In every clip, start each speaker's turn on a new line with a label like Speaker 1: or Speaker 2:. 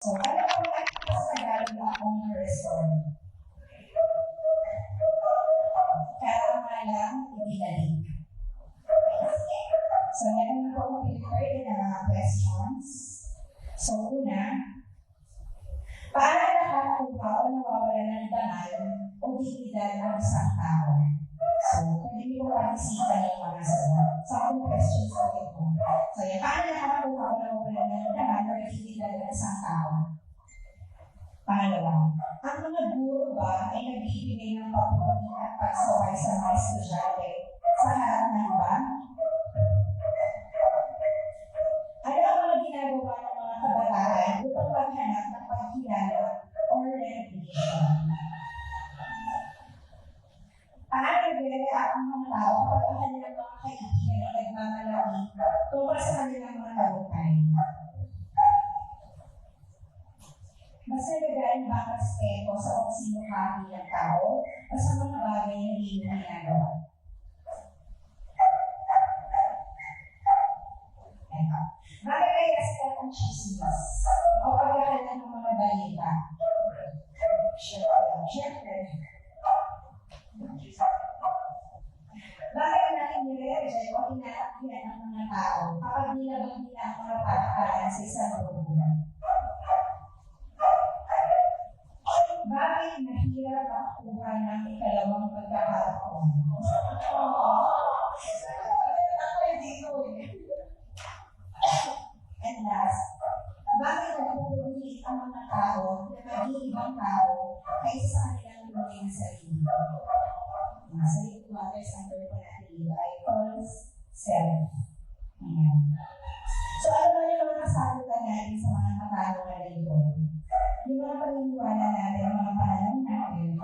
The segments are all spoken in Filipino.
Speaker 1: So, ano po ang Tagalog na honor restore? Karamalang ibinalik. So, meron na po akong prepared na mga questions. So, una, paano nakakuha o nawawala ng dangal o dignidad ang isang tao? So, pwede niyo po pag-isipan yung mga sagot. So, akong questions po ito. So, yan, paano nakakuha o nawawala ng dangal o dignidad ang isang tao? Pangalawa, ang mga guro ba ay nagbibigay ng papuri at pagsaway sa mga estudyante sa harap ng iba? Ano ang mga ginagawa ng mga kabataan upang maghanap ng pagkilala or recognition? Paano nagre-react ang mga tao kapag ang kanilang mga kaibigan ay nagmamalaki tungkol sa kanilang mga tagumpay? Mas nagagaling ba ang respeto sa kung sino kami ng tao o sa mga bagay na hindi na ginagawa? Bakit ay respect ang chismis o pagkakalan ng mga balita? Siyempre. Bakit natin nire-reject o inatakyan ng mga tao kapag nilabag nila ang mga patakaran sa isang grupo? Bakit mahirap makuha ng ikalawang pagkakataon? And last, bakit napupulit ang mga tao na maging ibang tao kaysa sa kanilang tunay na sarili? Sa little waters ang term po natin dito ay false self. Ayan. So ano ba yung mga kasagutan natin sa mga katanungan na ito? Yung mga paniniwala natin, ang mga pananaw natin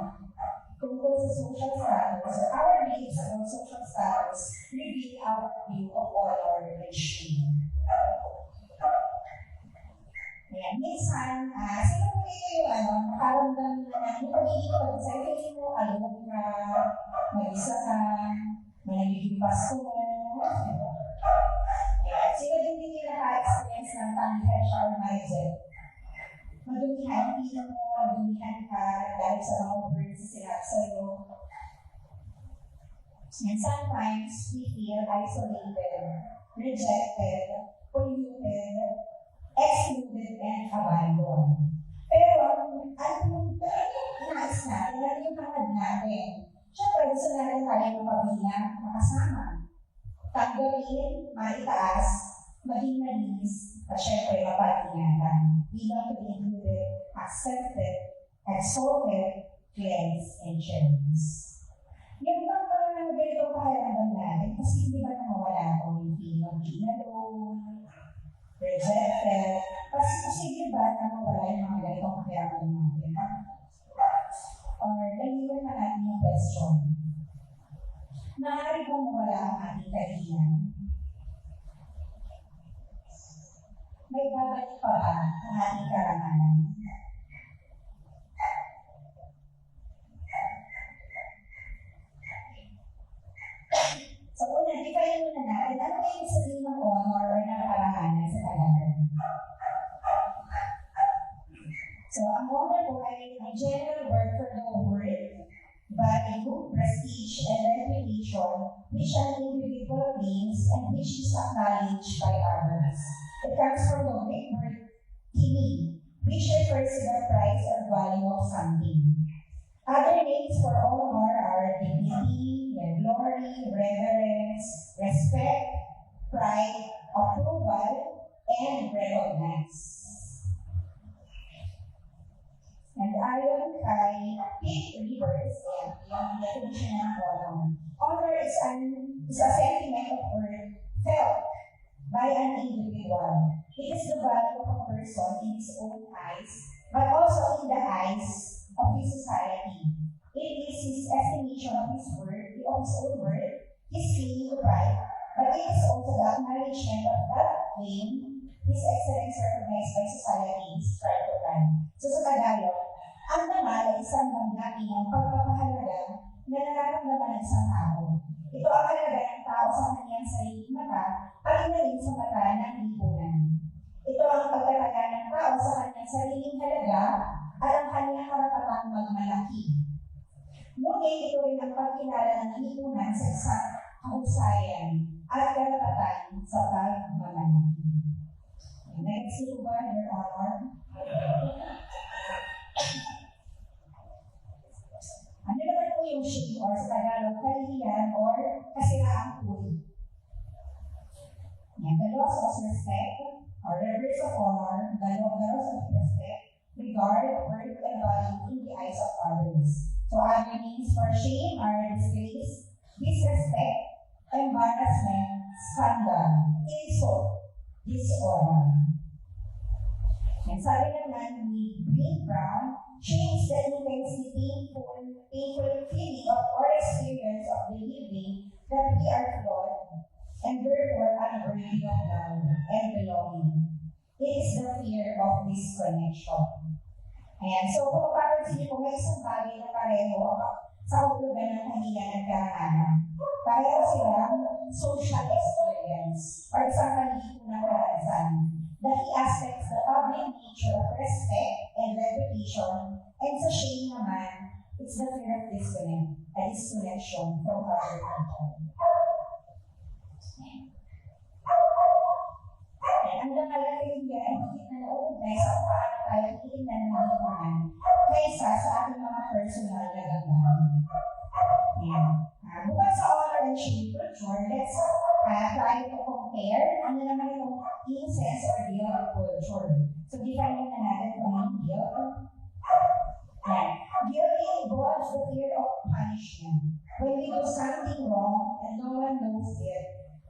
Speaker 1: tungkol sa social status, or our beliefs about social status reveal our view of honor and shame. Ayan, minsan, sino po dito yung nakaramdam na yung pagiging pag-isa, feeling mo alone ka, mag-isa ka, nagiging pasto mo. Ayan, sino din hindi naka-experience ng tangihan siya or mindset? Madumihan, feeling mo, madumihan ka dahil sa mga words na sinabi sa'yo. And sometimes, we feel isolated, rejected, polluted, excluded, and abandoned. Pero, ano yung nais natin, ano yung hangad natin? Siyempre, gusto natin tayo mapabilang, makasama. Tanggapin, maitaas, maging malinis, at syempre mapatingatan. We want to be included, accepted, exalted, cleansed, and cherished. Yung mga ganitong pakiramdam natin, kasi hindi ba nawawala ko yung feeling of being alone, rejected, kasi posible ba na mawala yung mga ganitong pakiramdam natin? Or naliwan na natin yung question. Maaari bang mawala ang ating kahihiyan? May babalik pa ba ang ating karangalan? So, una, define muna natin, ano ba yung sabihin ng honor or ng karangalan sa Tagalog? So, ang honor po ay a general word for the word, value, prestige, and reputation which an individual gains and which is acknowledged by others. It comes from the Greek word timi, which refers to the price or value of something. Other names for honor are dignity, glory, reverence, respect, pride, approval, and recognize. And ayon kay Pete Rivers, yung definition ng honor is a sentiment of worth felt by an individual. It is the value of a person in his own eyes, but also in the eyes of his society. It is his estimation of his own worth, his feeling of pride, but it is also the acknowledgement of that claim, his excellence recognized by society, his pride to pride. So sa Tagalog, ang dangal ay isang damdamin ng pagpapahalaga na nararamdaman ng isang tao. Ito ang halaga ng tao sa kanyang sariling mata, pati na rin sa mata ng lipunan. Ito ang pagtataga ng tao sa kanyang sariling at ang kanyang karapatang magmalaki. Ngunit ito rin ang pagkilala ng lipunan sa isang kahusayan at karapatan sa pagmamalaki. Next, Your Honor. Ano naman po yung shame or sa Tagalog, kahihiyan or kasiraang puri? The laws of respect or reverence of honor, the laws of respect, regard, worth, and value in the eyes of others. So other names for shame are disgrace, disrespect, embarrassment, scandal, insult, dishonor. And sabi naman ni Green Brown, shame is the intensely painful feeling or experience of believing that we are flawed and therefore unworthy of love and belonging. It is the fear of disconnection. Ayan, so kung mapapansin niyo po, may isang bagay na pareho sa hulugan ng kahihiyan at karangalan. Pareho silang social experience or isang kalihitunang karanasan. The key aspects, the public nature of respect and reputation, and sa shame naman, it's the fear of disconnection from other people. Ang nakalagay niya ay higit na nauugnay sa paano tayo titignan ng lipunan kaysa sa ating mga personal na gagawin. Bukod sa honor and shame culture, let's try to compare ano naman yung incest or guilt culture. So, define na natin kung yung guilt. Guilt involves the fear of punishment. When we do something wrong and no one knows it,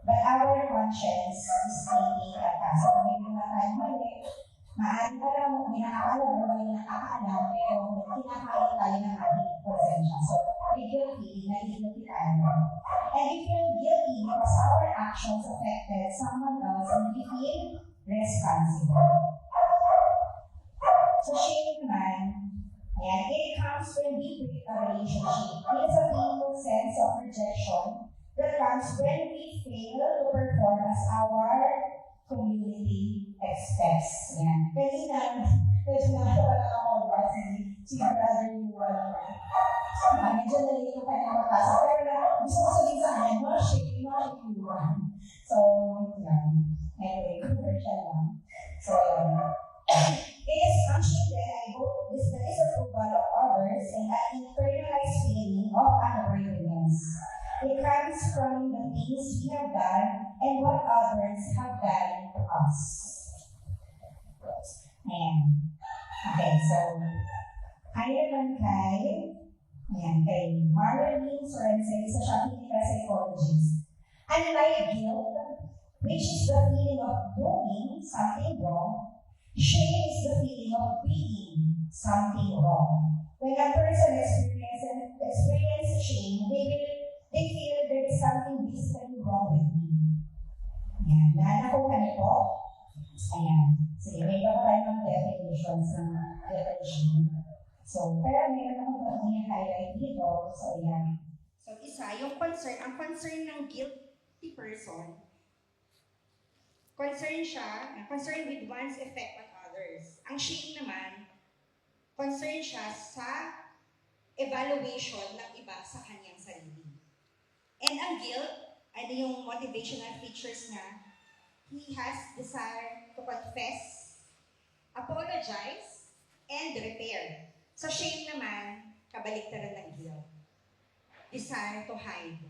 Speaker 1: but our conscience is thinking at us. So, may mga tayo mali, maaari pa lang, may nakakaalam mo, may nakakaalam, pero kinakain tayo ng ating konsensya. So, we guilty, nagigilty tayo. And we feel guilty because our actions affected someone else and we feel responsible. So, shame naman, it comes when we break a relationship. It is a painful sense of rejection that comes when we fail to perform as our community expects. Kanina, medyo nakatawa lang ako ba si brother Yuan. Medyo nalito yung kanyang magkasa. Pero gusto ko sabihin sa kanya, no shame Yuan. So, yan. Anyway, commercial lang. So, it is conscious that I hope this the disapproval of others and an internalized feeling of unworthiness. It comes from the things we have done and what others have done to us. Ayan. Okay, so, kaya naman kay Marlene Sorensen, isa siyang clinical psychologist. Unlike guilt, which is the feeling of doing something wrong, shame is the feeling of being something wrong. When a person experiences shame, they feel there is something viscerally wrong with me. Ayan. Naanakuha niyo po? Ayan. Sige, may iba tayo ng definitions ng shame. So, pero meron akong pagkakang highlight dito. So, ayan.
Speaker 2: So, isa, yung concern, ang concern ng guilty person, concerned with one's effect on others. Ang shame naman, concerned siya sa evaluation ng iba sa kanyang sarili. And ang guilt, ano yung motivational features niya? He has desire to confess, apologize, and repair. So shame naman, kabaliktaran ng guilt. Desire to hide.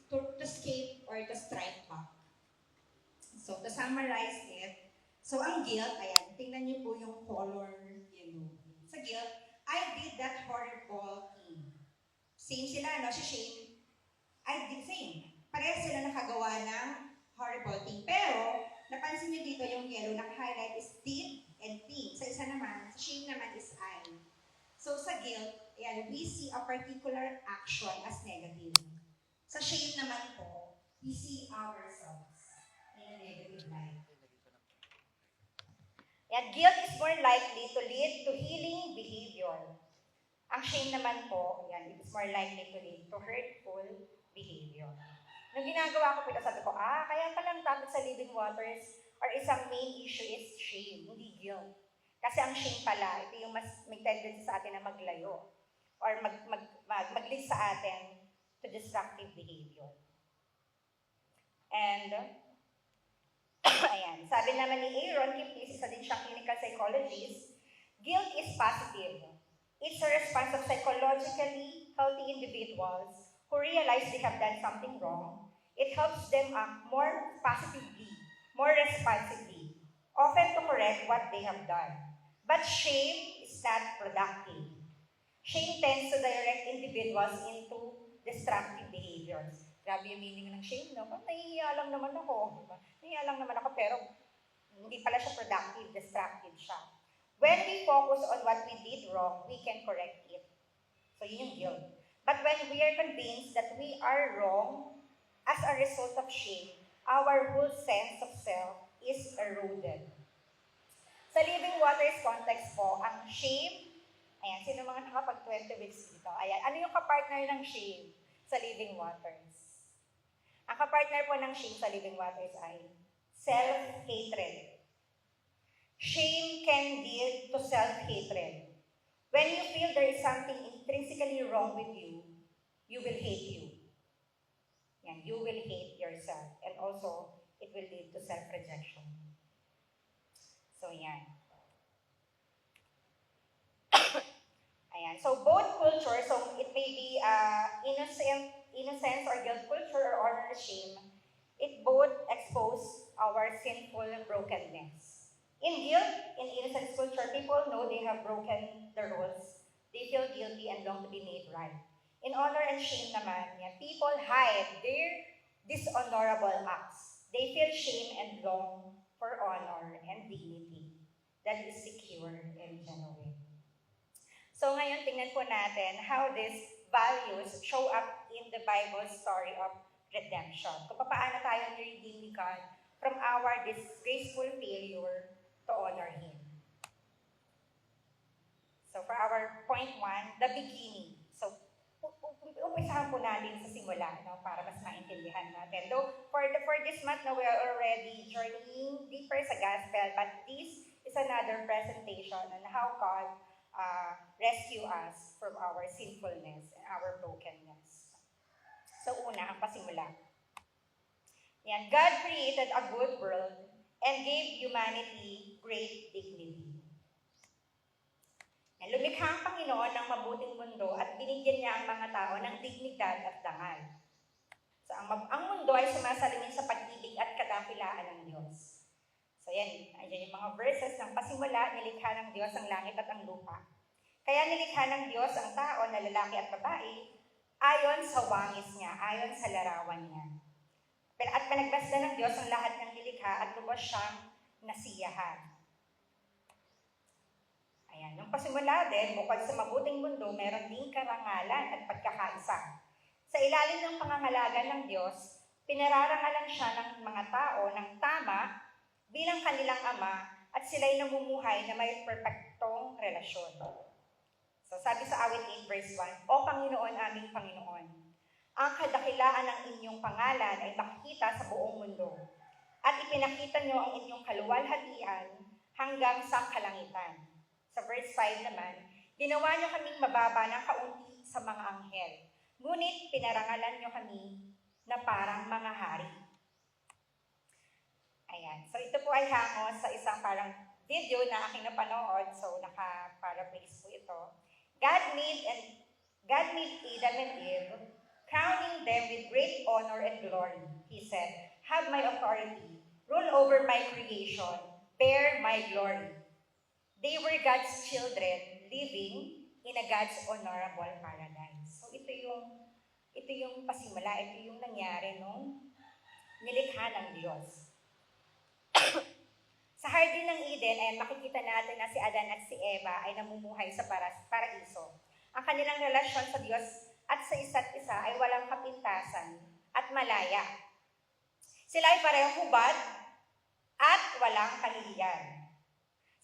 Speaker 2: To escape or to strike back. So, to summarize it, so ang guilt, ayan, tingnan niyo po yung color yellow. Sa guilt, I did that horrible thing. Same sila, no? Si shame, I did same. Parehas sila nakagawa ng horrible thing. Pero, napansin niyo dito yung yellow, naka-highlight is did and thing. Sa isa naman, sa shame naman is I. So, sa guilt, ayan, we see a particular action as negative. Sa shame naman po, we see ourselves in a negative light. Yan, guilt is more likely to lead to healing behavior. Ang shame naman po, yan, it is more likely to lead to hurtful behavior. Nung ginagawa ko po ito, sabi ko, kaya palang dapat sa living waters or isang main issue is shame, hindi guilt. guilt. Kasi ang shame pala, ito yung mas may tendency sa atin na maglayo or mag-lead sa atin to destructive behavior. And, ayan, sabi naman ni Aaron Kipnis, isa din siyang clinical psychologist, guilt is positive. It's a response of psychologically healthy individuals who realize they have done something wrong. It helps them act more positively, more responsibly, often to correct what they have done. But shame is not productive. Shame tends to direct individuals into destructive behaviors. Grabe yung meaning ng shame, no? Nahihiya lang naman ako. Nahihiya lang naman ako, pero hindi pala siya productive, destructive siya. When we focus on what we did wrong, we can correct it. So yun yung guilt. But when we are convinced that we are wrong as a result of shame, our whole sense of self is eroded. Sa Living Waters context po, ang shame, ayan, sino mga nakapag 20 weeks dito? Ayan, ano yung kapartner ng shame sa Living Waters? Ang kapartner po ng shame sa Living Waters ay self-hatred. Shame can lead to self-hatred. When you feel there is something intrinsically wrong with you, you will hate you. Yan, you will hate yourself. And also, it will lead to self-rejection. So, yan. Ayan. So, both cultures, so it may be innocence or guilt culture or honor shame, it both expose our sinful brokenness. In guilt, in innocence culture, people know they have broken the rules. They feel guilty and long to be made right. In honor and shame naman, yan, people hide their dishonorable acts. They feel shame and long for honor and dignity that is secure and genuine. So ngayon, tingnan po natin how these values show up in the Bible story of redemption. Kung paano tayo ni-redeem ni God from our disgraceful failure to honor Him. So for our point 1, the beginning. So umpisahan po natin sa simula, no, para mas maintindihan natin. Though for this month, no, we are already journeying deeper sa gospel, but this is another presentation on how God rescue us from our sinfulness and our brokenness. So una, ang pasimula. Yan, God created a good world and gave humanity great dignity. Yan, lumikha ang Panginoon ng mabuting mundo at binigyan niya ang mga tao ng dignidad at dangal. So ang mundo ay sumasalamin sa pag-ibig at kadakilaan ng Diyos. So yan, ayan yung mga verses ng pasimula, nilikha ng Diyos ang langit at ang lupa. Kaya nilikha ng Diyos ang tao na lalaki at babae ayon sa wangis niya, ayon sa larawan niya. At pinagbasdan ng Diyos ang lahat ng nilikha at lubos siyang nasiyahan. Ayan, nung pasimula din, bukod sa mabuting mundo, meron ding karangalan at pagkakaisa. Sa ilalim ng pangangalaga ng Diyos, pinararangalan siya ng mga tao ng tama bilang kanilang ama at sila'y namumuhay na may perpektong relasyon. So sabi sa awit 8 verse 1, O Panginoon aming Panginoon, ang kadakilaan ng inyong pangalan ay makikita sa buong mundo at ipinakita niyo ang inyong kaluwalhatian hanggang sa kalangitan. Sa verse 5 naman, ginawa niyo kaming mababa ng kaunti sa mga anghel, ngunit pinarangalan niyo kami na parang mga hari. Ayan. So ito po ay hango sa isang parang video na aking napanood. So naka-paraphrase po ito. God made Adam and Eve, crowning them with great honor and glory. He said, have my authority, rule over my creation, bear my glory. They were God's children living in a God's honorable paradise. So ito yung pasimula, ito yung nangyari nung nilikha ng Diyos. Sa Hardin ng Eden, ay makikita natin na si Adan at si Eva ay namumuhay sa paraiso. Ang kanilang relasyon sa Diyos at sa isa't isa ay walang kapintasan at malaya. Sila ay parehong hubad at walang kahihiyan.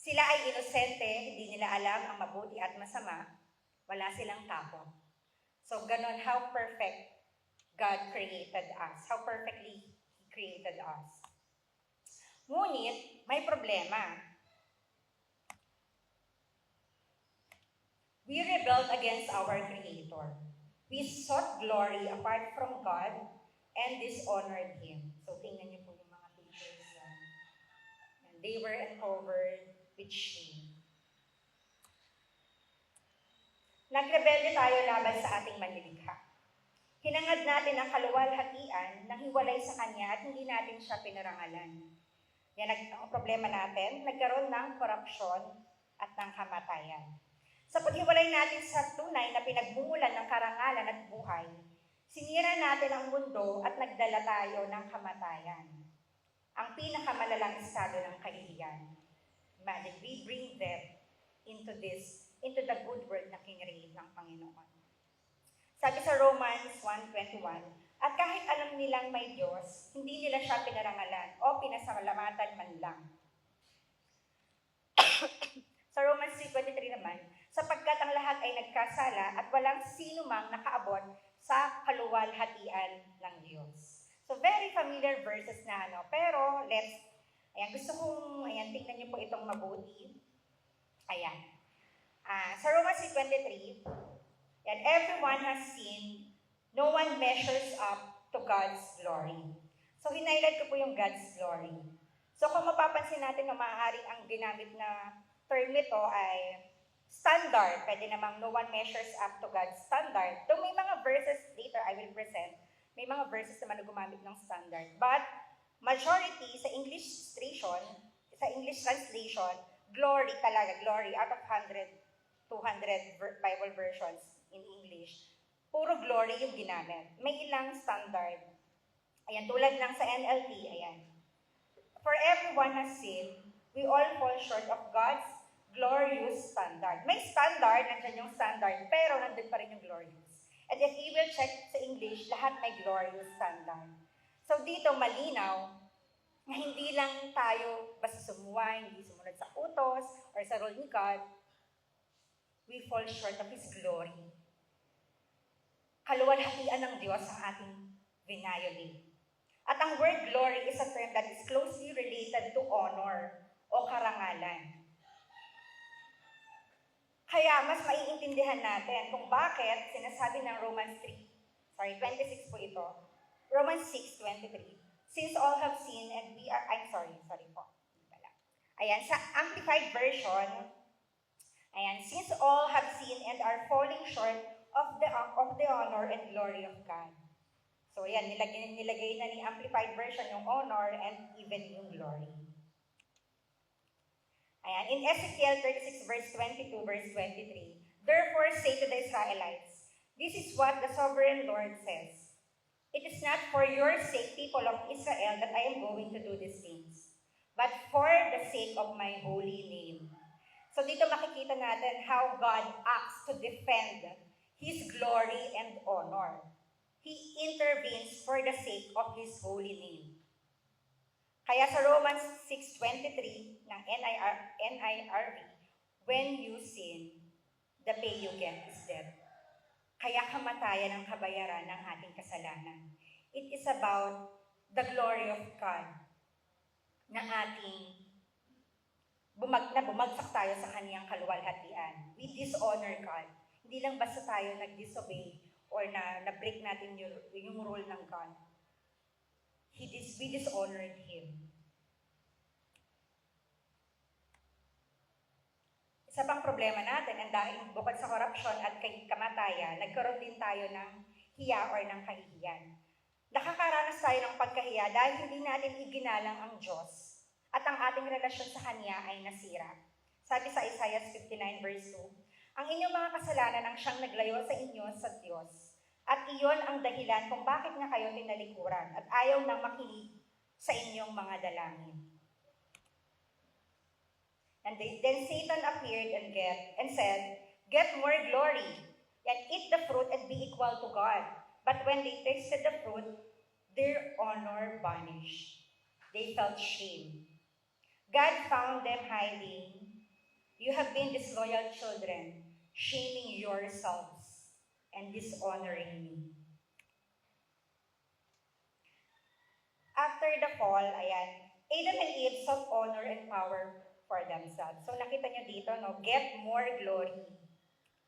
Speaker 2: Sila ay inosente, hindi nila alam ang mabuti at masama, wala silang takot. So, ganun, how perfect God created us, how perfectly He created us. Ngunit, may problema. We rebelled against our Creator. We sought glory apart from God and dishonored Him. So tingnan niyo po yung mga pictures. And they were uncovered with shame. Nagrebelde tayo laban sa ating manlilikha. Hinangad natin ang kaluwalhatian nang hiwalay sa Kanya at hindi natin siya pinarangalan. Yan ang problema natin, nagkaroon ng korupsyon at ng kamatayan. Sa paghiwalay natin sa tunay na pinagmumulan ng karangalan at buhay, sinira natin ang mundo at nagdala tayo ng kamatayan. Ang pinakamalalang estado ng kahihiyan. Imagine, we bring them into the good world na kinreate ng Panginoon. Sabi sa Romans 1:21, at kahit alam nilang may Diyos, hindi nila siya pinarangalan o pinasalamatan man lang. Sa Romans 3:23 naman, sapagkat ang lahat ay nagkasala at walang sino mang nakaabot sa kaluwalhatian ng Diyos. So very familiar verses na pero gusto kong, tingnan niyo po itong mabuti. Sa Romans 3:23, and everyone has seen, no one measures up to God's glory. So, hinighlight ko po yung God's glory. So, kung mapapansin natin na maaaring ang ginamit na term nito ay standard. Pwede namang no one measures up to God's standard. Though may mga verses later I will present, may mga verses naman na gumamit ng standard. But, majority sa English translation, glory talaga, glory out of 100, 200 Bible versions in English, puro glory yung ginamit. May ilang standard. Tulad ng sa NLT, for everyone has sinned, we all fall short of God's glorious standard. May standard, nandiyan yung standard, pero nandun pa rin yung glorious. And if you will check sa English, lahat may glorious standard. So dito, malinaw, na hindi lang tayo basta sumuway, hindi sumunod sa utos, or sa rule ni God, we fall short of His glory. Kaluwalhatian ng Diyos ang ating violate. At ang word glory is a term that is closely related to honor o karangalan. Kaya mas maiintindihan natin kung bakit sinasabi ng Romans 26 po ito. Romans 6:23. Since all have sinned and we are, sorry po. Sa Amplified Version, since all have sinned and are falling short of the honor and glory of God. So nilagay na ni Amplified Version yung honor and even yung glory. In Ezekiel 36 verse 22, verse 23, therefore say to the Israelites, this is what the sovereign Lord says. It is not for your sake, people of Israel, that I am going to do these things, but for the sake of my holy name. So dito makikita natin how God acts to defend His glory and honor. He intervenes for the sake of His holy name. Kaya sa Romans 6:23 ng NIRV, when you sin, the pay you get is death. Kaya kamatayan ang kabayaran ng ating kasalanan. It is about the glory of God na bumagsak tayo sa Kaniyang kaluwalhatian. We dishonor God. Hindi lang basta tayo nag-disobey or na-break natin yung rule ng God. We dishonored Him. Isa pang problema natin, ang dahil bukod sa korupsyon at kamatayan, nagkaroon din tayo ng hiya or ng kahihiyan. Nakakaranas tayo ng pagkahiya dahil hindi natin iginalang ang Diyos at ang ating relasyon sa Kanya ay nasira. Sabi sa Isaiah 59 verse 2, ang inyong mga kasalanan ang siyang naglayo sa inyo sa Diyos. At iyon ang dahilan kung bakit nga kayo tinalikuran at ayaw nang makinig sa inyong mga dalangin. And then Satan appeared and said, get more glory, and eat the fruit and be equal to God. But when they tasted the fruit, their honor vanished. They felt shame. God found them hiding. You have been disloyal children, shaming yourselves and dishonoring me. After the fall, Adam and Eve sought honor and power for themselves. So nakita nyo dito, get more glory.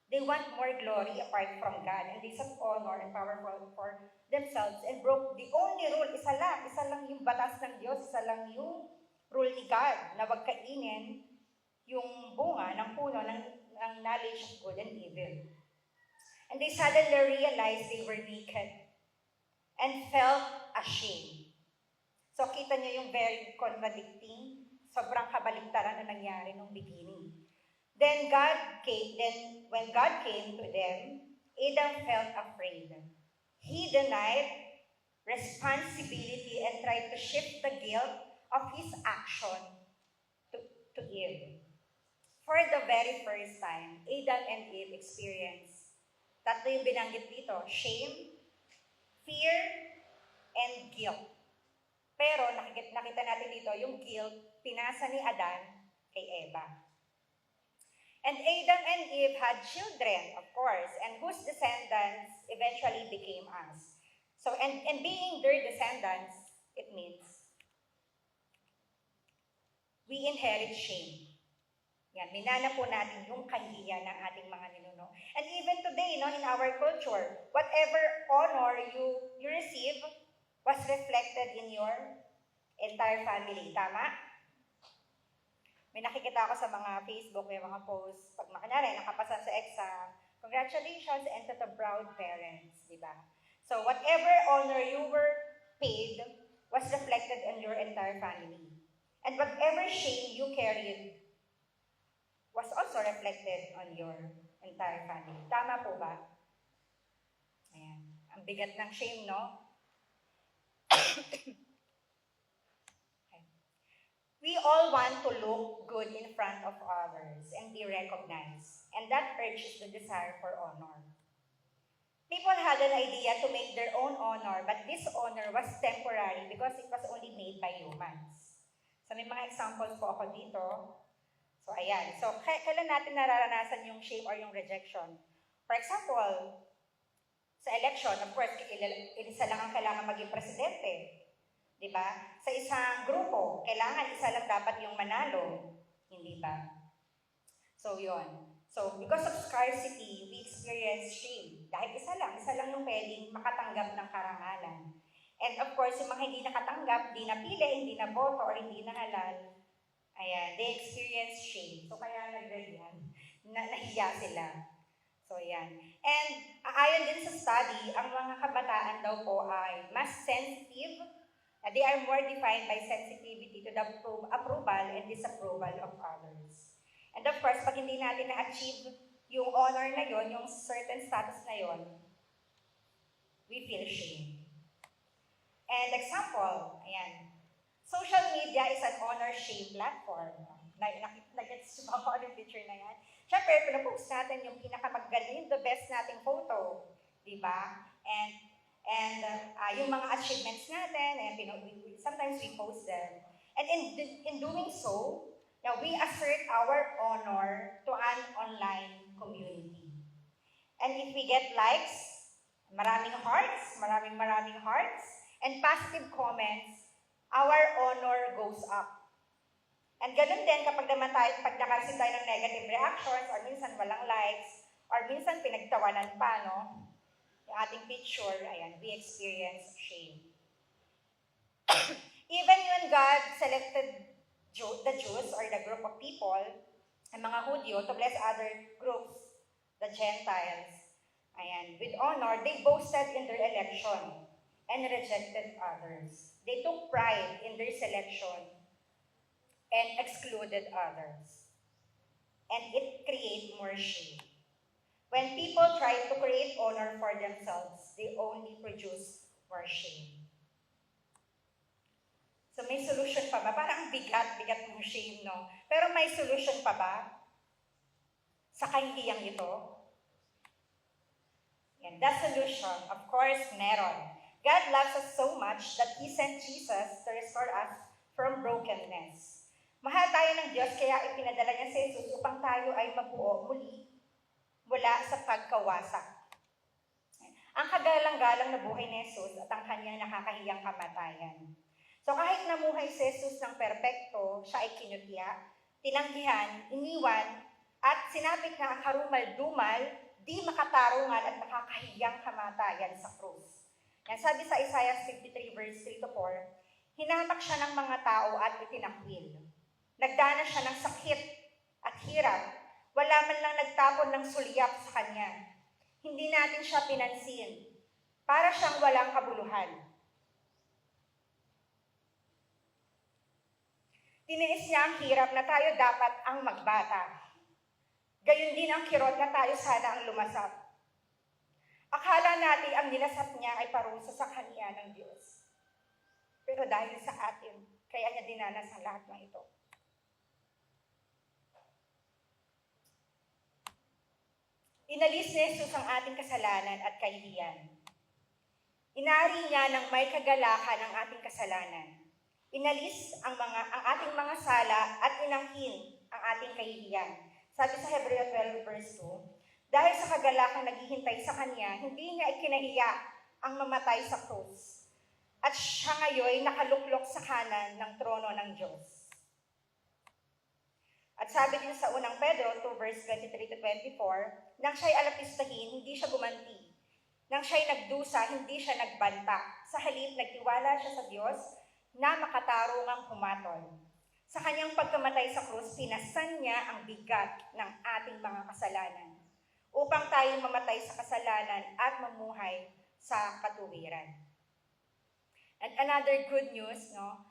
Speaker 3: They want more glory apart from God, and they sought honor and power for themselves and broke the only rule. Isa lang yung batas ng Diyos, isa lang yung rule ni God na wag kainin yung bunga ng puno ng knowledge of good and evil. And they suddenly realized they were naked and felt ashamed. So kita niyo yung very contradicting, sobrang kabaligtaran na nangyari nung beginning. Then when God came to them, Adam felt afraid. He denied responsibility and tried to shift the guilt of his action to Eve. For the very first time, Adam and Eve experienced, tatlo yung binanggit dito, shame, fear, and guilt. Pero nakita natin dito, yung guilt, pinasa ni Adan kay Eva. And Adam and Eve had children, of course, and whose descendants eventually became us. So, and being their descendants, it means we inherit shame. Yan, minana po natin yung kahihiyan ng ating mga ninuno. And even today, in our culture, whatever honor you receive was reflected in your entire family. Tama? May nakikita ako sa mga Facebook, may mga posts, pag makanari, nakapasa sa exam, congratulations and to the proud parents, di ba? So whatever honor you were paid was reflected in your entire family. And whatever shame you carried was also reflected on your entire family. Tama po ba? Ayan. Ang bigat ng shame, no? We all want to look good in front of others and be recognized, and that urges the desire for honor. People had an idea to make their own honor, but this honor was temporary because it was only made by humans. So may mga examples po ako dito. So ayan. So kailan natin nararanasan yung shame or yung rejection? For example, sa election, of course, isa lang ang kailangan maging presidente. Diba? Sa isang grupo, kailangan isa lang dapat yung manalo. Hindi ba? So, yun. So, because of scarcity, we experience shame. Dahil isa lang yung pwedeng makatanggap ng karangalan. And of course, yung mga hindi nakatanggap, hindi napili, hindi naboto, or hindi nahalal, ayan, they experience shame. So, kaya nagganyan, nahiya sila. So, yan. And, ayon din sa study, ang mga kabataan daw po ay mas sensitive. They are more defined by sensitivity to the approval and disapproval of others. And of course, pag hindi natin na-achieve yung honor na yon, yung certain status na yon, we feel shame. And example, ayan, social media is an honor-shame platform. Nag-gets ba ako yung picture na yan? Siyempre, pinapost natin yung pinakamaganda, yung the best nating photo. Diba? And yung mga achievements natin, and sometimes we post them. And in doing so, we assert our honor to an online community. And if we get likes, maraming hearts, and positive comments, our honor goes up. And ganun din kapag naman pag nakasin tayo ng negative reactions, or minsan walang likes, or minsan pinagtawanan pa, no? Yung ating picture, ayan, we experience shame. Even when God selected the Jews or the group of people, ang mga Hudyo, to bless other groups, the Gentiles, ayan, with honor, they boasted in their election and rejected others. They took pride in their selection and excluded others. And it created more shame. When people try to create honor for themselves, they only produce more shame. So may solution pa ba? Parang bigat ng shame, no? Pero may solution pa ba sa kahihiyang ito? And the solution, of course, meron. God loves us so much that He sent Jesus to restore us from brokenness. Mahal tayo ng Diyos, kaya ipinadala niya si Jesus upang tayo ay mabuo muli mula sa pagkawasak. Ang kagalang-galang na buhay ni Jesus at ang kanyang nakakahiyang kamatayan. So kahit namuhay si Jesus ng perpekto, siya ay kinutya, tinanggihan, iniwan, At sinabit na ang karumal-dumal, di makatarungan at nakakahiyang kamatayan sa krus. Yan sabi sa Isaiah 53 verse 3-4, hinatak siya ng mga tao at itinakwil. Nagdanas siya ng sakit at hirap. Wala man lang nagtapon ng sulyak sa kanya. Hindi natin siya pinansin. Para siyang walang kabuluhan. Tiniis niya ang hirap na tayo dapat ang magbata. Gayon din ang kirot na tayo sana ang lumasap. Akala natin ang nilasap niya ay parusa sa kanya ng Diyos. Pero dahil sa atin, kaya niya dinanas ang lahat ng ito. Inalis ni Jesus ang ating kasalanan at kahihiyan. Inari niya ng may kagalakan ang ating kasalanan. Inalis ang ating mga sala at inangkin ang ating kahihiyan. Sabi sa Hebreo 12 verse 2, dahil sa kagalakang naghihintay sa kanya, hindi niya ikinahiya ang mamatay sa krus. At siya ngayon nakaluklok sa kanan ng trono ng Diyos. At sabi din sa unang Pedro 2 verse 23-24, nang siya'y alapistahin, hindi siya gumanti. Nang siya'y nagdusa, hindi siya nagbanta. Sa halip, nagtiwala siya sa Diyos na makatarungang humatol. Sa kanyang pagkamatay sa krus, pinasan niya ang bigat ng ating mga kasalanan upang tayo mamatay sa kasalanan at mamuhay sa katuwiran. And another good news, no?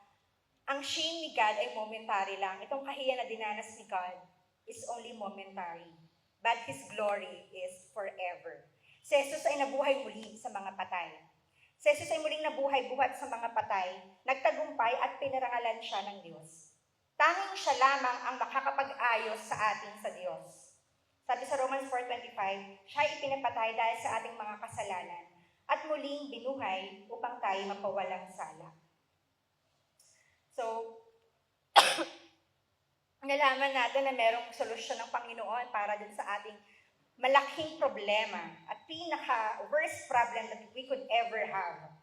Speaker 3: Ang shame ni God ay momentary lang. Itong kahiyan na dinanas ni God is only momentary. But His glory is forever. Si Jesus ay nabuhay muli sa mga patay. Si Jesus ay muling nabuhay buhat sa mga patay, nagtagumpay at pinarangalan siya ng Diyos. Tanging siya lamang ang makakapag-ayos sa atin sa Diyos. Sabi sa Romans 4:25, siya ay ipinapatay dahil sa ating mga kasalanan at muling binuhay upang tayo mapawalang sala. So, nalaman natin na merong solusyon ng Panginoon para dun sa ating malaking problema at pinaka-worst problem that we could ever have.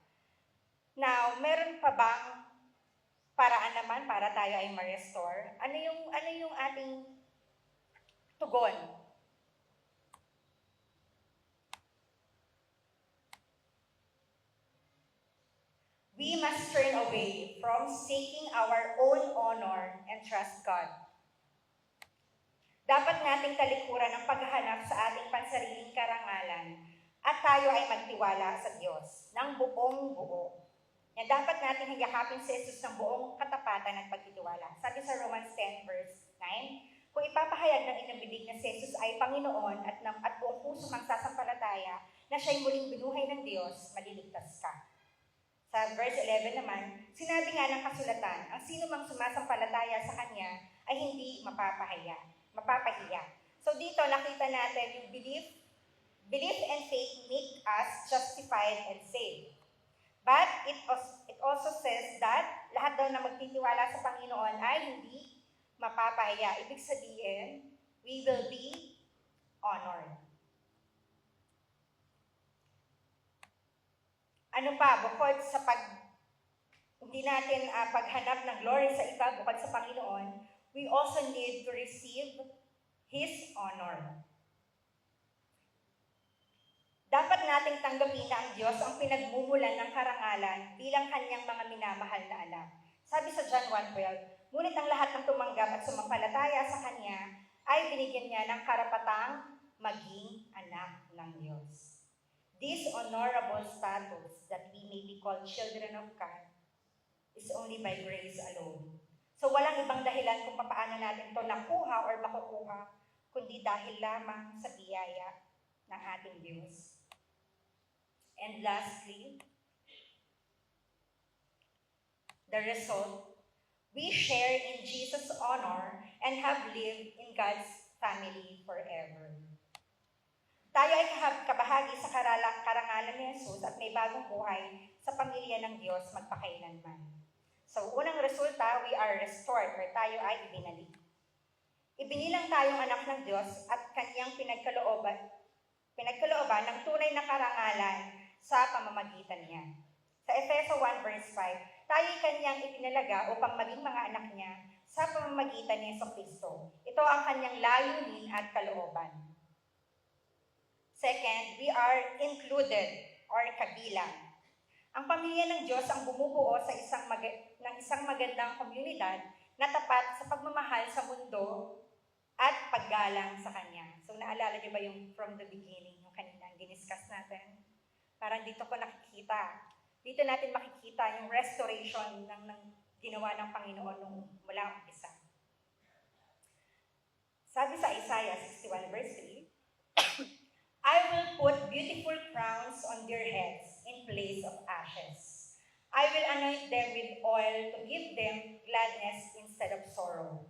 Speaker 3: Now, meron pa bang paraan naman para tayo ay ma-restore? Ano yung ating tugon? We must turn away from seeking our own honor and trust God. Dapat nating talikuran ang paghahanap sa ating pansariling karangalan at tayo ay magtiwala sa Diyos ng buong buo. Yan, dapat natin hiyakapin si Jesus ng buong katapatan at pagtitiwala. Sabi sa Romans 10 verse 9, kung ipapahayag ng inyong bibig na si Jesus ay Panginoon at buong puso kang sasampalataya na siya'y muling binuhay ng Diyos, maliligtas ka. Sa verse 11 naman, sinabi nga ng kasulatan, ang sino mang sumasampalataya sa Kanya ay hindi mapapahiya. So dito nakita natin yung belief and faith make us justified and saved. But it also says that lahat daw na magtitiwala sa Panginoon ay hindi mapapahiya. Ibig sabihin, we will be honored. Ano pa, bukod sa hindi natin paghanap ng glory sa iba, bukod sa Panginoon, we also need to receive His honor. Dapat nating tanggapin na ang Diyos ang pinagmumulan ng karangalan bilang Kanyang mga minamahal na anak. Sabi sa John 1:12, ngunit ang lahat ng tumanggap at sumampalataya sa Kanya ay binigyan niya ng karapatang maging anak ng Diyos. This honorable status that we may be called children of God is only by grace alone. So walang ibang dahilan kung paano natin ito nakuha or makukuha, kundi dahil lamang sa biyaya ng ating Diyos. And lastly, the result, we share in Jesus' honor and have lived in God's family forever. Tayo ay kabahagi sa karangalan ni Jesus at may bagong buhay sa pamilya ng Diyos magpakailanman. So, unang resulta, we are restored or tayo ay ibinalik. Ibinilang tayong anak ng Diyos at Kanyang pinagkalooban ng tunay na karangalan sa pamamagitan niya. Sa Efeso 1 verse 5, tayo'y Kanyang itinalaga upang maging mga anak niya sa pamamagitan ni Jesucristo. Ito ang kanyang layunin at kalooban. Second, we are included or kabilang. Ang pamilya ng Diyos ang bumubuo sa ng isang magandang komunidad na tapat sa pagmamahal sa mundo at paggalang sa Kanya. So naalala niyo ba yung from the beginning, yung kanina giniscuss natin? Parang dito ko nakikita. Dito natin makikita yung restoration ng ginawa ng Panginoon nung mula umpisa. Sabi sa Isaiah 61 verse 3, I will put beautiful crowns on their heads in place of ashes. I will anoint them with oil to give them gladness instead of sorrow.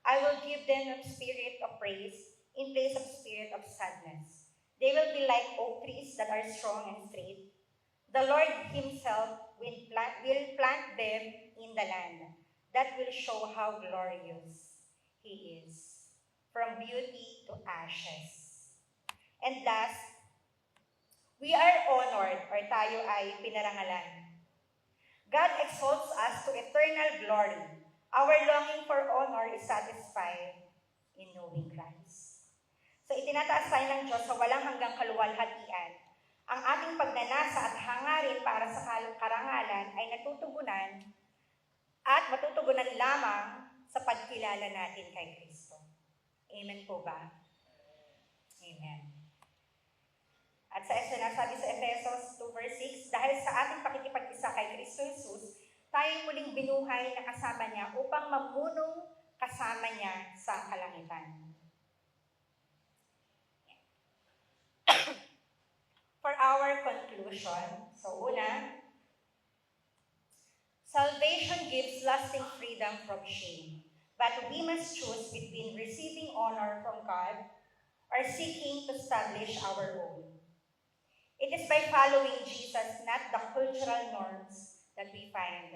Speaker 3: I will give them a spirit of praise in place of spirit of sadness. They will be like oak trees that are strong and straight. The Lord Himself will plant them in the land. That will show how glorious He is. From beauty to ashes. And last, we are honored or tayo ay pinarangalan. God exalts us to eternal glory. Our longing for honor is satisfied in knowing Christ. So itinataas tayo ng Diyos sa walang hanggang kaluwalhatian. Ang ating pagnanasa at hangarin para sa karangalan ay natutugunan at matutugunan lamang sa pagkilala natin kay Kristo. Amen po ba? Amen. At sa sinasabi sa Efesos 2 verse 6, dahil sa ating pakikipag-isa kay Kristo Jesus, tayo muling binuhay na kasama niya upang mamunong kasama niya sa kalangitan. For our conclusion, so una, salvation gives lasting freedom from shame. But we must choose between receiving honor from God or seeking to establish our own. It is by following Jesus, not the cultural norms, that we find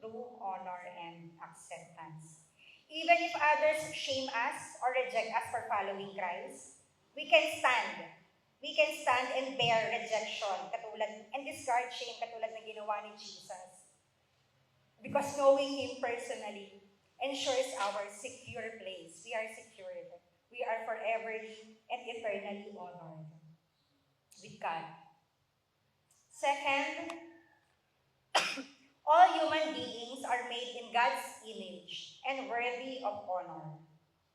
Speaker 3: true honor and acceptance. Even if others shame us or reject us for following Christ, we can stand. We can stand and bear rejection and discard shame katulad ng ginawa ni Jesus. Because knowing Him personally ensures our secure place. We are secured. We are foreverly and eternally honored with God. Second, all human beings are made in God's image and worthy of honor.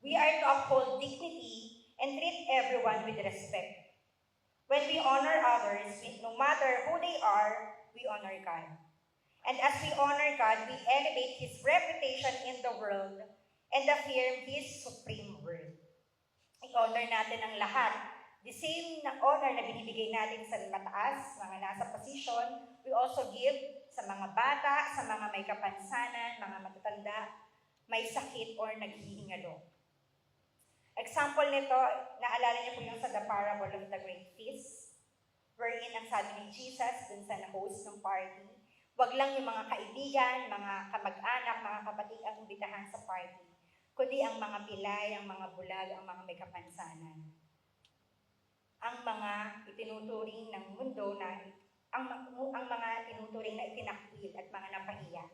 Speaker 3: We are to uphold dignity and treat everyone with respect. When we honor others, no matter who they are, we honor God. And as we honor God, we elevate His reputation in the world and affirm His supreme worth. I-honor natin ang lahat. The same na honor na binibigay natin sa mataas, mga nasa posisyon, we also give sa mga bata, sa mga may kapansanan, mga matatanda, may sakit or naghihingalo. Example nito, naalala niyo po yung sa the parable of the great feast, wherein ang sabi ni Jesus dun sa na-host ng party, wag lang yung mga kaibigan, mga kamag-anak, mga kapatid ang imbitahan sa party, kundi ang mga pilay, ang mga bulag, ang mga may kapansanan. Ang mga itinuturing ng mundo na, ang mga itinuturing na itinakwil at mga napahiya.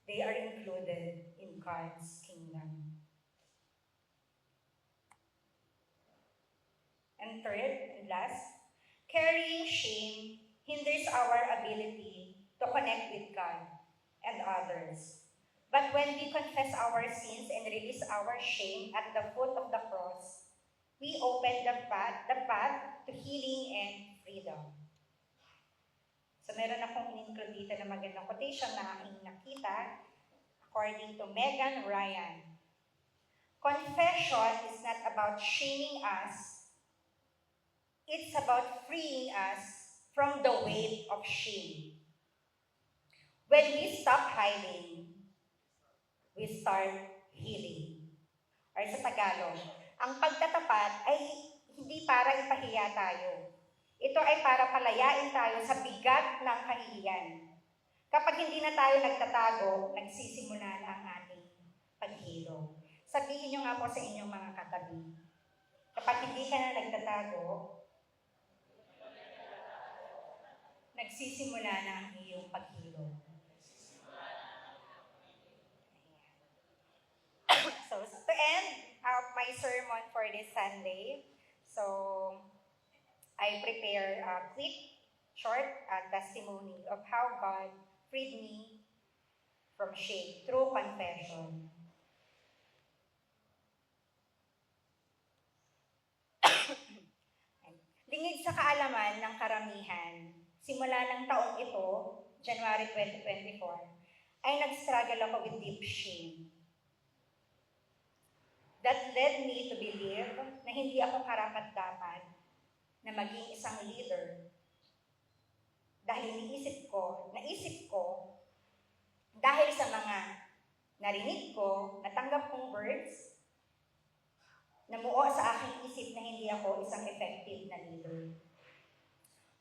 Speaker 3: They are included in God's kingdom. And third and last, carrying shame hinders our ability to connect with God and others. But when we confess our sins and release our shame at the foot of the cross, we open the path to healing and freedom. So meron akong in-include dito na magandang quotation na aking nakita according to Megan Ryan. Confession is not about shaming us, it's about freeing us from the weight of shame. When we stop hiding, we start healing. Or sa Tagalog, ang pagtatapat ay hindi para ipahiya tayo. Ito ay para palayain tayo sa bigat ng kahihiyan. Kapag hindi na tayo nagtatago, nagsisimula na ang ating paghiro. Sabihin nyo nga po sa inyong mga katabi, kapag hindi ka na nagtatago, nagsisimula na ang iyong paghiro. So So, to end my sermon for this Sunday, so I prepare a quick, short testimony of how God freed me from shame through confession. Lingid sa kaalaman ng karamihan, simula ng taong ito, January 2024, ay nag-struggle ako with deep shame. That led me to believe na hindi ako karapat-dapat na maging isang leader. Dahil naisip ko, dahil sa mga narinig ko, natanggap kong words, namuo sa aking isip na hindi ako isang effective na leader.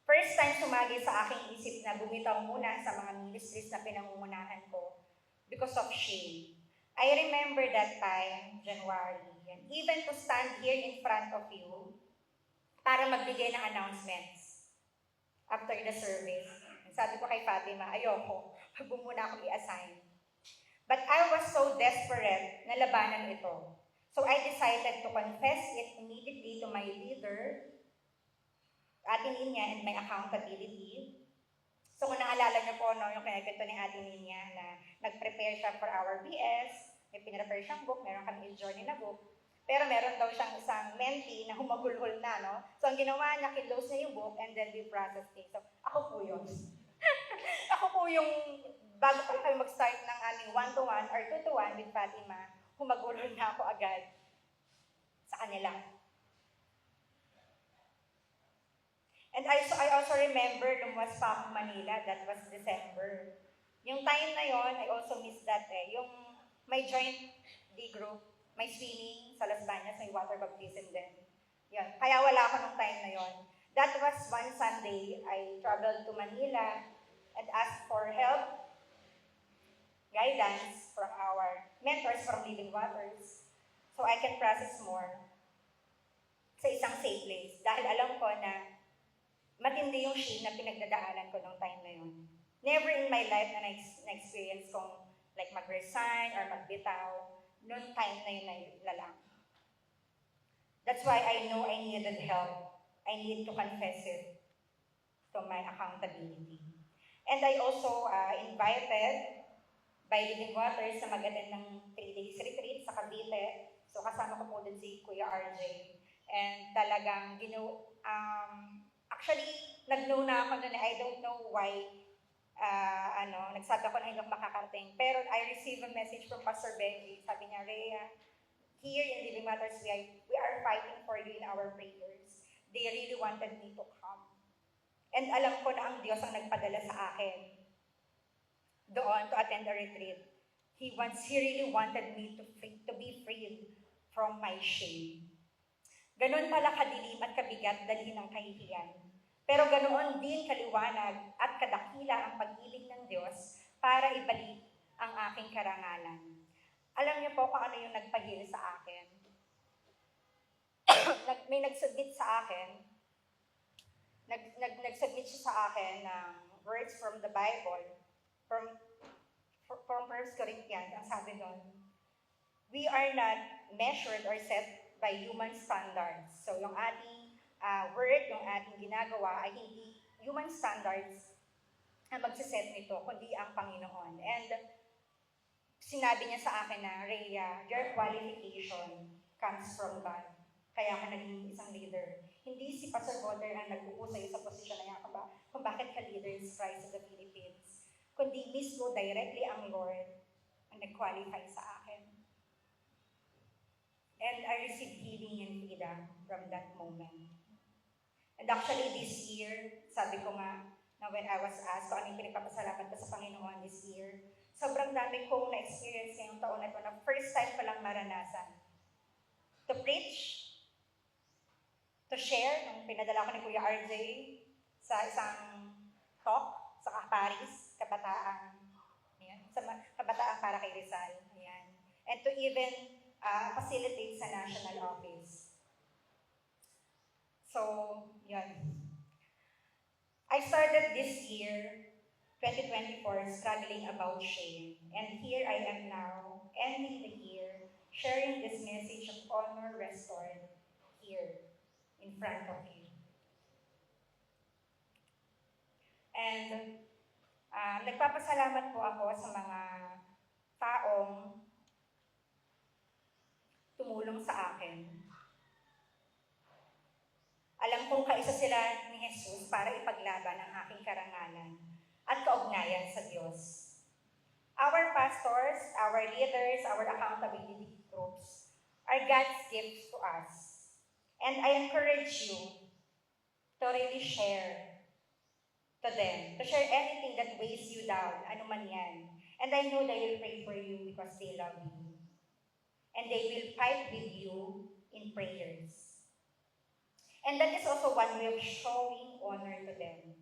Speaker 3: First time sumagi sa aking isip na bumitaw muna sa mga ministries na pinangungunahan ko because of shame. I remember that time, January, and even to stand here in front of you para magbigay ng announcements after the service. Sabi ko kay Fatima, ayoko, wag mo muna ako i-assign. But I was so desperate na labanan ito. So I decided to confess it immediately to my leader, Ate Ninya, and my accountability. So kung naalala niyo po, no, yung kinakwento ni Ate Ninya na nag-prepare siya for our BS, may pinrepare siyang book, meron kami journey na book, pero meron daw siyang isang mentee na humagulhol na, no? So ang ginawa niya, kinlose niya yung book and then we processed it. So ako po yun. Ako po yung, bago pa kayo mag-start ng aming 1-to-1 or 2-to-1 with Fatima, humagulhol na ako agad sa kanila. And I also remember lumuwas pa akong Manila, that was December. Yung time na yon, I also missed that yung may joint D group, may swimming sa Las Bañas, may water baptism din. Yan. Kaya wala ako nung time na yon. That was one Sunday, I traveled to Manila and asked for help, guidance from our mentors from Living Waters so I can process more sa isang safe place. Dahil alam ko na matindi yung shame na pinagdadaanan ko nung time na yun. Never in my life na na-experience kong like mag-resign or magbitaw nung time na yun na lang. That's why I know I needed help. I need to confess it to my accountability. And I also invited by Living Waters na mag-attend ng 3 days retreat sa Cavite. So kasama ko po din si Kuya RJ. And talagang actually, nag-know na ako na I don't know why, nagsabi ako na hindi ako makakarating. Pero I received a message from Pastor Benji. Sabi niya, Rhea, here in Living Waters, we are fighting for you in our prayers. They really wanted me to come. And alam ko na ang Diyos ang nagpadala sa akin doon to attend a retreat. He really wanted me to be freed from my shame. Ganon pala kadilim at kabigat dalhin ng kahihiyan. Pero ganoon din kaliwanag at kadakila ang pag-ibig ng Diyos para ibalik ang aking karangalan. Alam niyo po kung ano yung nagpahil sa akin. May nag-submit sa akin. Nag-submit siya sa akin ng words from the Bible, from 1 Corinthians. Ang sabi doon, we are not measured or set by human standards. So yung ating word, yung ating ginagawa ay hindi human standards ang magsiset nito, kundi ang Panginoon. And sinabi niya sa akin na, Rhea, your qualification comes from God. Kaya ka naging isang leader. Hindi si Pastor Botter ang nag-upo sa'yo sa posisyon na yan kung bakit ka leader in Christ of the Philippines. Kundi mismo directly ang Lord ang nag-qualify sa akin. And I received healing and freedom from that moment. And actually this year, sabi ko nga, na when I was asked kung ano yung pinagpapasalamat ko sa Panginoon this year, sobrang dami kong na-experience ngayong taon na ito na first time ko lang maranasan. To preach, to share, nung pinadala ko ni Kuya RJ sa isang talk sa Paris, kabataan, sa kabataan para kay Rizal. Ayan. And to even facilitate sa national office. So, yun. I started this year, 2024, struggling about shame. And here I am now, ending the year, sharing this message of honor restored here in front of you. And nagpapasalamat po ako sa mga taong tumulong sa akin. Alam kong kaisa sila ni Jesus para ipaglaban ang aking karangalan at kaugnayan sa Diyos. Our pastors, our leaders, our accountability groups are God's gifts to us. And I encourage you to really share to them, to share anything that weighs you down, ano man yan. And I know they will pray for you because they love you. And they will fight with you in prayers. And that is also one way of showing honor to them.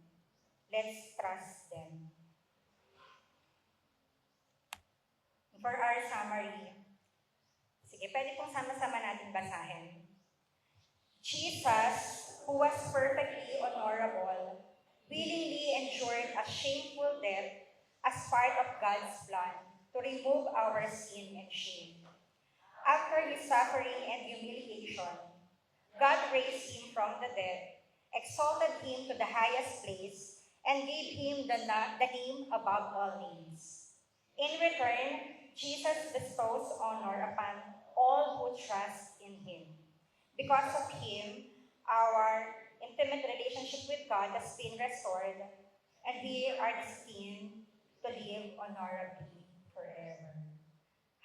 Speaker 3: Let's trust them. For our summary, sige, pwede pong sama-sama natin basahin. Jesus, who was perfectly honorable, willingly endured a shameful death as part of God's plan to remove our sin and shame. After his suffering and humiliation, God raised him from the dead, exalted him to the highest place, and gave him the name above all names. In return, Jesus bestows honor upon all who trust in him. Because of him, our intimate relationship with God has been restored, and we are destined to live honorably forever.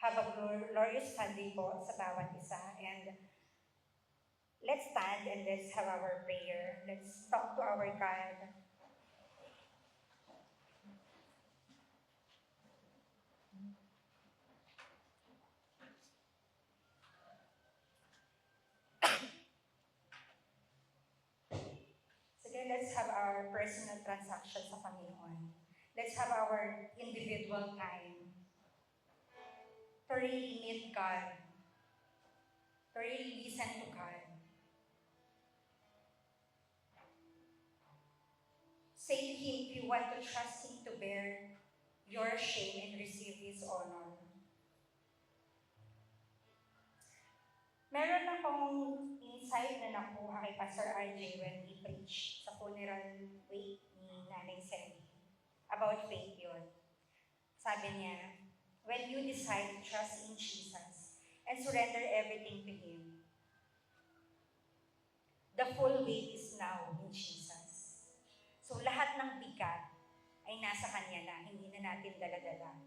Speaker 3: Have a glorious Sunday po sa bawat isa, and let's stand and let's have our prayer. Let's talk to our God. Sige, let's have our personal transaction sa Panginoon. Let's have our individual time to really meet God, to really listen to God. Say to him if you want to trust him to bear your shame and receive his honor. Meron akong insight na nakuha kay Pastor RJ when he preached sa funeral wake ni Nanay Sandy about faith yun. Sabi niya, when you decide to trust in Jesus and surrender everything to him, the full weight is now in Jesus. So lahat ng bigat ay nasa Kanya na, hindi na natin dala-dala.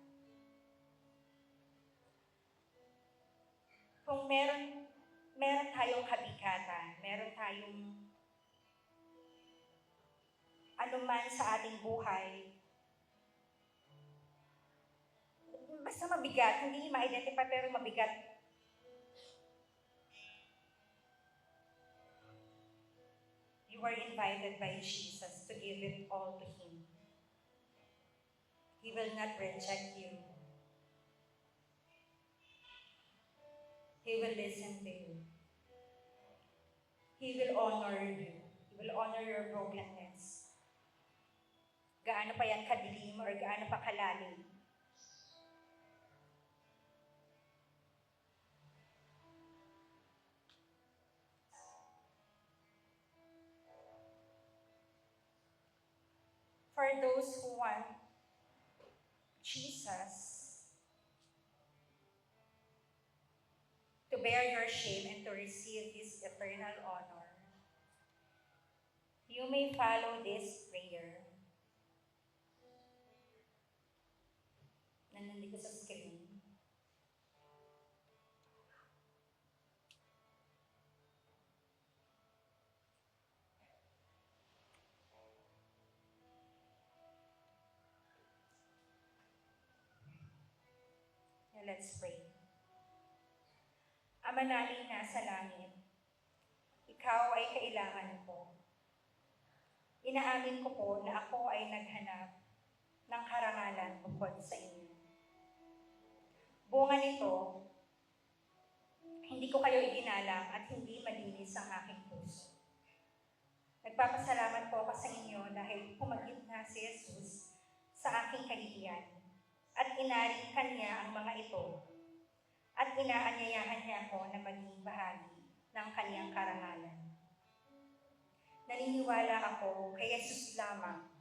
Speaker 3: Kung meron tayong kabigatan, meron tayong anuman sa ating buhay, basta mabigat, hindi ma-identify pero mabigat, you are invited by Jesus to give it all to him. He will not reject you. He will listen to you. He will honor you. He will honor your brokenness. Gaano pa yan kadilim or gaano pa kalalim. For those who want Jesus to bear your shame and to receive his eternal honor, you may follow this prayer na nandito sa screen. Now let's pray. Ama namin nasa langit, ikaw ay kailangan ko. Inaamin ko po na ako ay naghanap ng karangalan bukod sa inyo. Bunga nito, hindi ko kayo iginalang at hindi malinis ang aking puso. Nagpapasalamat po ako sa inyo dahil pumagit na si Jesus sa aking kahihiyan at inaring kanya ang mga ito at inaanyayahan niya ako na maging bahagi ng kaniyang karangalan. Naniniwala ako kay Jesus lamang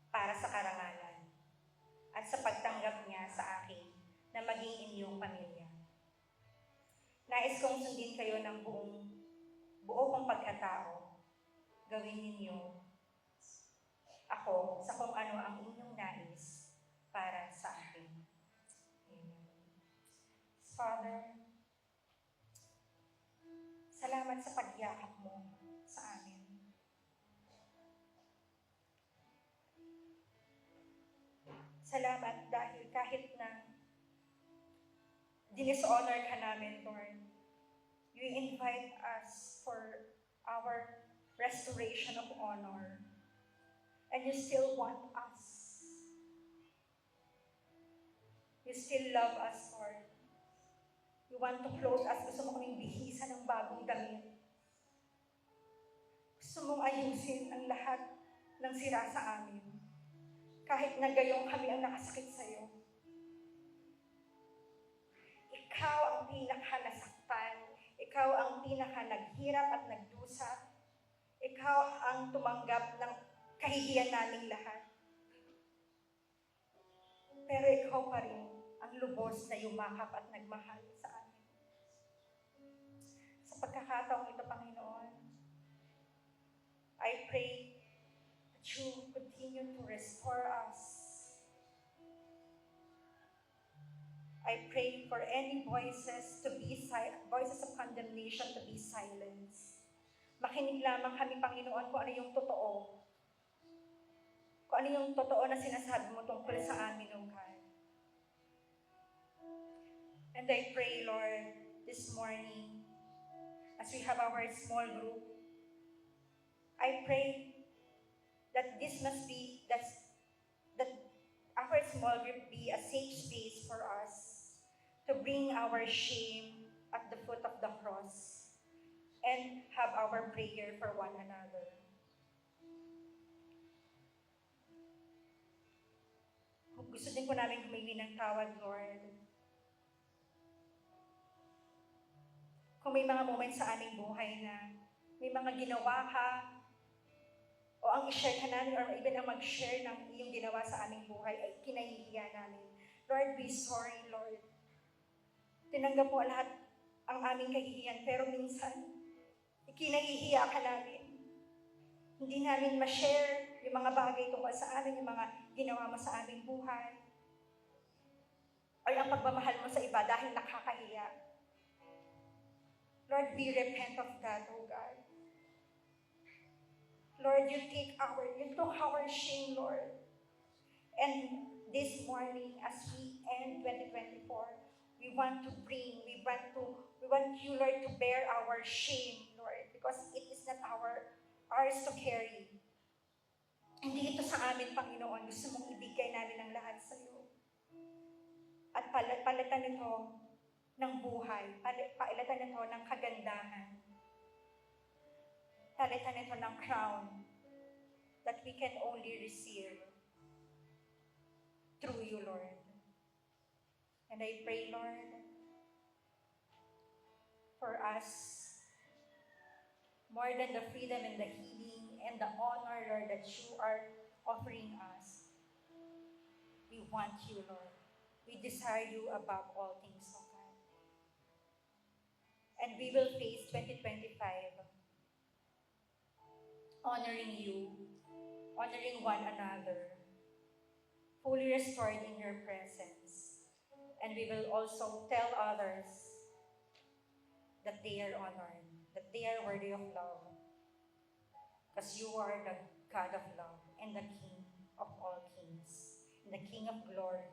Speaker 3: para sa karangalan at sa pagtanggap niya sa akin na maging inyong pamilya. Nais kong sundin kayo ng buo kong pagkatao. Gawin ninyo ako sa kung ano ang inyong nais para sa akin. Amen. Father, salamat sa pagyakap mo sa amin. Salamat dahil kahit na dishonor ka namin, Lord, you invite us for our restoration of honor. And you still want us. You still love us, Lord. You want to clothe us. Gusto mo kaming bihisan ng bagong damit. Gusto mong ayusin ang lahat ng sira sa amin. Kahit na gayong kami ang nakasakit sa iyo. Ikaw ang pinaka-nasaktan. Ikaw ang pinaka-naghirap at nagdusa. Ikaw ang tumanggap ng kahihiyan naming lahat. Pero ikaw pa rin ang lubos na yumakap at nagmahal sa amin. Sa pagkakataong ito, Panginoon, I pray that you continue to restore us. I pray for any voices voices of condemnation to be silenced. Makinig lamang kami, Panginoon, kung ano yung totoo. Kung ano yung totoo na sinasabi mo tungkol sa amin, O God. And I pray, Lord, this morning, as we have our small group, I pray that that our small group be a safe space for us to bring our shame at the foot of the cross and have our prayer for one another. Gusto din po namin humingi ng tawad, Lord. Kung may mga moments sa aming buhay na may mga ginawa ka, o ang i-share ka namin, or even ang mag-share ng iyong ginawa sa aming buhay, ay kinahihiya namin. Lord, be sorry, Lord. Tinanggap mo lahat ang aming kahihiyan, pero minsan, kinahihiya ka namin. Hindi namin ma-share yung mga bagay tungkol sa amin, yung mga ginawa mo sa aming buhay. Or ang pagmamahal mo sa iba dahil nakakahiya. Lord, we repent of that, O God. Lord, you took our shame, Lord. And this morning, as we end 2024, we want you, Lord, to bear our shame, Lord, because it is not ours to carry. Hindi ito sa amin, Panginoon. Gusto mong ibigay namin ang lahat sa iyo. At palitan nito ng buhay. Palitan nito ng kagandahan. Palitan nito ng crown that we can only receive through you, Lord. And I pray, Lord, for us, more than the freedom and the healing and the honor, Lord, that you are offering us. We want you, Lord. We desire you above all things, O God. And we will face 2025 honoring you, honoring one another, fully restored in your presence. And we will also tell others that they are honored, that they are worthy of love, because you are the God of love and the King of all kings, and the King of glory.